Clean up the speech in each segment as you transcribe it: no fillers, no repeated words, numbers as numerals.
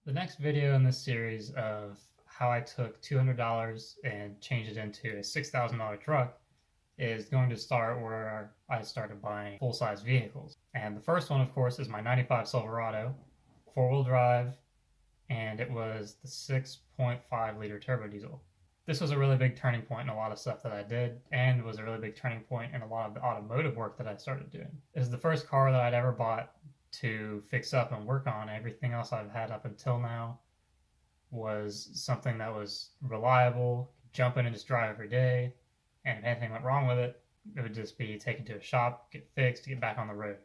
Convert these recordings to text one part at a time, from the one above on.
The next video in this series of how I took $200 and changed it into a $6,000 truck is going to start where I started buying full-size vehicles. And the first one, of course, is my 95 Silverado, four-wheel drive, and it was the 6.5 liter turbo diesel. This was a really big turning point in a lot of stuff that I did, and was a really big turning point in a lot of the automotive work that I started doing. This is the first car that I'd ever bought to fix up and work on. Everything else I've had up until now was something that was reliable, jump in and just drive every day, and if anything went wrong with it, it would just be taken to a shop, get fixed, get back on the road.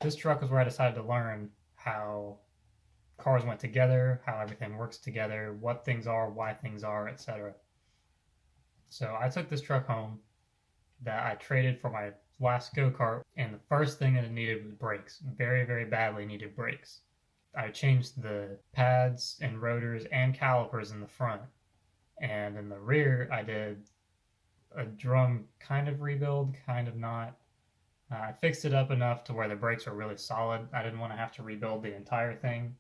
This truck was where I decided to learn how cars went together, how everything works together, what things are, why things are, etc. So I took this truck home that I traded for my last go-kart, and the first thing that it needed was brakes. Very, very badly needed brakes. I changed the pads and rotors and calipers in the front, and in the rear I did a drum kind of rebuild, kind of not. I fixed it up enough to where the brakes were really solid. I didn't want to have to rebuild the entire thing,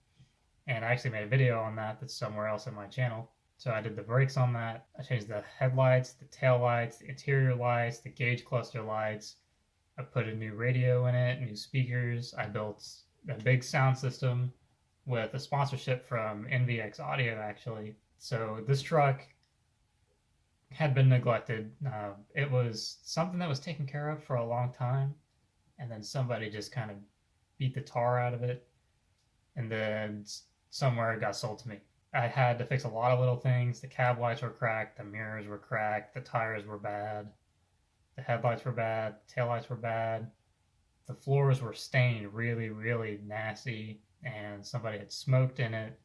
and I actually made a video on that that's somewhere else in my channel. So I did the brakes on that. I changed the headlights, the tail lights, the interior lights, the gauge cluster lights. I put a new radio in it, new speakers. I built a big sound system with a sponsorship from NVX Audio, actually. So this truck had been neglected. It was something that was taken care of for a long time, and then somebody just kind of beat the tar out of it, and then somewhere it got sold to me. I had to fix a lot of little things. The cab lights were cracked, the mirrors were cracked, the tires were bad, the headlights were bad, the taillights were bad, the floors were stained really, really nasty, and somebody had smoked in it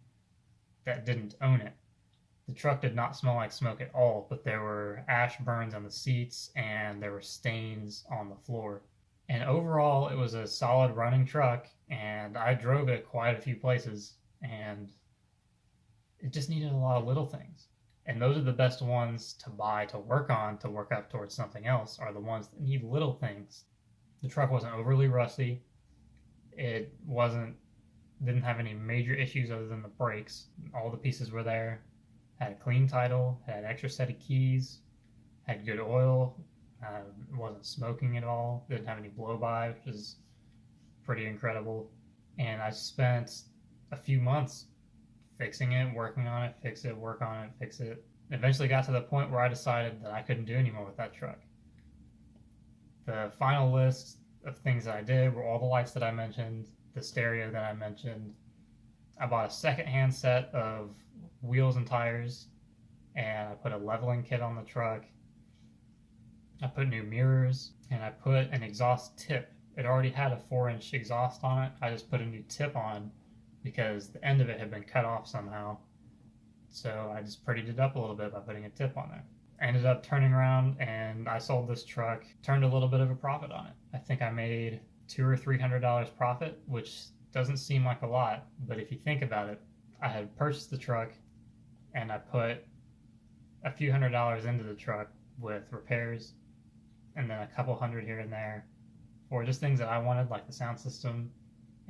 that didn't own it. The truck did not smell like smoke at all, but there were ash burns on the seats and there were stains on the floor. And overall, it was a solid running truck, and I drove it quite a few places, and it just needed a lot of little things. And those are the best ones to buy to work on, to work up towards something else, are the ones that need little things. The truck wasn't overly rusty. It didn't have any major issues other than the brakes. All the pieces were there. Had a clean title, had an extra set of keys, had good oil, wasn't smoking at all, didn't have any blow-by, which is pretty incredible. And I spent a few months fixing it, working on it, fix it, work on it, fix it. Eventually got to the point where I decided that I couldn't do anymore with that truck. The final list of things that I did were all the lights that I mentioned, the stereo that I mentioned. I bought a second-hand set of wheels and tires, and I put a leveling kit on the truck. I put new mirrors, and I put an exhaust tip. It already had a 4-inch exhaust on it. I just put a new tip on because the end of it had been cut off somehow. So I just prettied it up a little bit by putting a tip on there. I ended up turning around and I sold this truck, turned a little bit of a profit on it. I think I made $200 or $300 profit, which doesn't seem like a lot, but if you think about it, I had purchased the truck and I put a few $100s into the truck with repairs, and then a couple hundred here and there for just things that I wanted, like the sound system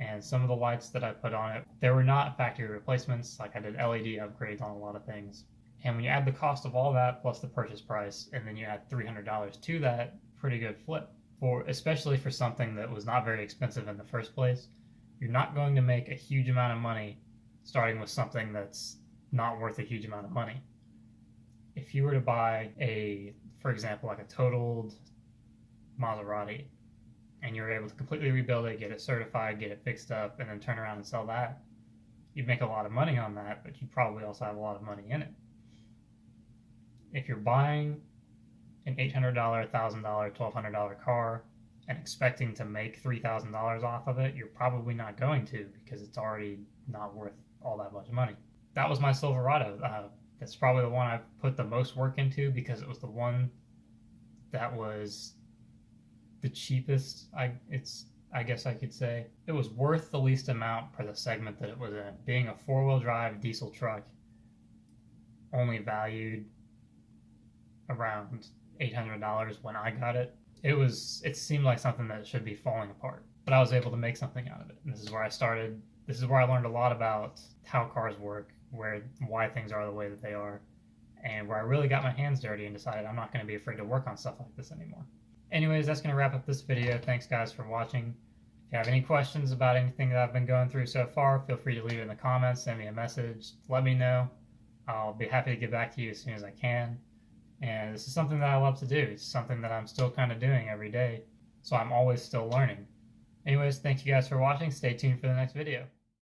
and some of the lights that I put on it. They were not factory replacements, like I did LED upgrades on a lot of things. And when you add the cost of all that plus the purchase price, and then you add $300 to that, pretty good flip. Especially for something that was not very expensive in the first place. You're not going to make a huge amount of money starting with something that's not worth a huge amount of money. If you were to buy for example, like a totaled Maserati, and you were able to completely rebuild it, get it certified, get it fixed up, and then turn around and sell that, you'd make a lot of money on that, but you'd probably also have a lot of money in it. If you're buying an $800, $1,000, $1,200 car and expecting to make $3,000 off of it, you're probably not going to, because it's already not worth all that much money. That was my Silverado. That's probably the one I've put the most work into because it was the one that was the cheapest, I guess I could say. It was worth the least amount for the segment that it was in. Being a four-wheel drive diesel truck, only valued around $800 when I got it. It seemed like something that should be falling apart, but I was able to make something out of it. And this is where I started this is where I learned a lot about how cars work, why things are the way that they are, and where I really got my hands dirty and decided I'm not going to be afraid to work on stuff like this anymore. Anyways, that's going to wrap up this video. Thanks guys for watching. If you have any questions about anything that I've been going through so far, feel free to leave it in the comments, send me a message, let me know. I'll be happy to get back to you as soon as I can. And this is something that I love to do. It's something that I'm still kind of doing every day, so I'm always still learning. Anyways, thank you guys for watching. Stay tuned for the next video.